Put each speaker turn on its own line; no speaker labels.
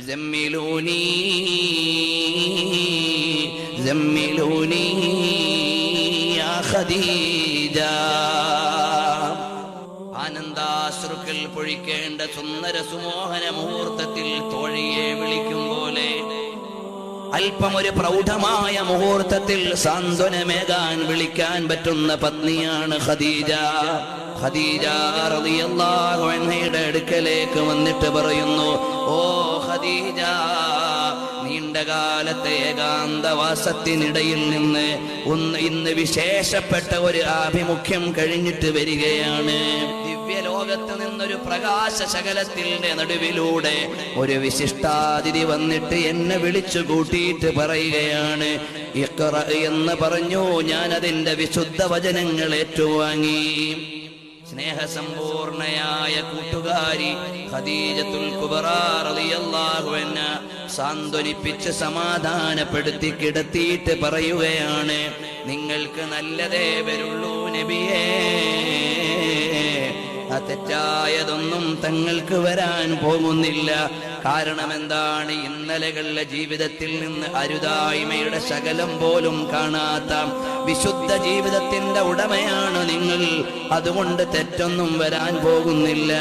സമ്മിലൂനി സമ്മിലൂനി യാ ഖദീജ. ആനന്ദാശ്രുക്കൾ പൊഴിക്കേണ്ട സുന്ദര സുമോഹന മുഹൂർത്തത്തിൽ തോഴിയെ വിളിക്കും പോലെ അല്പമൊരു പ്രൗഢമായ മുഹൂർത്തത്തിൽ സാന്ത്വനമേകാൻ വിളിക്കാൻ പറ്റുന്ന പത്നിയാണ് ഖദീജ. ഖദീജ റളിയല്ലാഹു അൻഹയുടെ അടുക്കലേക്ക് വന്നിട്ട് പറയുന്നു, ഓ ഖദീജ, നീണ്ടകാലത്തെ ഏകാന്തവാസത്തിനിടയിൽ നിന്ന് ഇന്ന് വിശേഷപ്പെട്ട ഒരു ആഭിമുഖ്യം കഴിഞ്ഞിട്ട് വരികയാണ്. ദിവ്യലോകത്ത് നിന്നൊരു പ്രകാശ ശകലത്തിന്റെ നടുവിലൂടെ ഒരു വിശിഷ്ടാതിഥി വന്നിട്ട് എന്നെ വിളിച്ചു കൂട്ടിയിട്ട് പറയുകയാണ്, ഇഖ്റ എന്ന് പറഞ്ഞു. ഞാൻ അതിന്റെ വിശുദ്ധ വചനങ്ങൾ ഏറ്റുവാങ്ങി. സ്നേഹസമ്പൂർണയായ കൂട്ടുകാരി ഖദീജത്തുൽ കുബ്രാ റളിയല്ലാഹു അൻഹ സാന്ത്വനിപ്പിച്ച് സമാധാനപ്പെടുത്തി കിടത്തിയിട്ട് പറയുകയാണ്, നിങ്ങൾക്ക് നല്ലതേ വരുള്ളൂ നബിയേ, തെറ്റായതൊന്നും തങ്ങൾക്ക് വരാൻ പോകുന്നില്ല. കാരണം എന്താണ്? ഇന്നലകളുടെ ജീവിതത്തിൽ നിന്ന് അരുതായ്മയുടെ ശകലം പോലും കാണാത്ത വിശുദ്ധ ജീവിതത്തിന്റെ ഉടമയാണ് നിങ്ങൾ. അതുകൊണ്ട് തെറ്റൊന്നും വരാൻ പോകുന്നില്ല.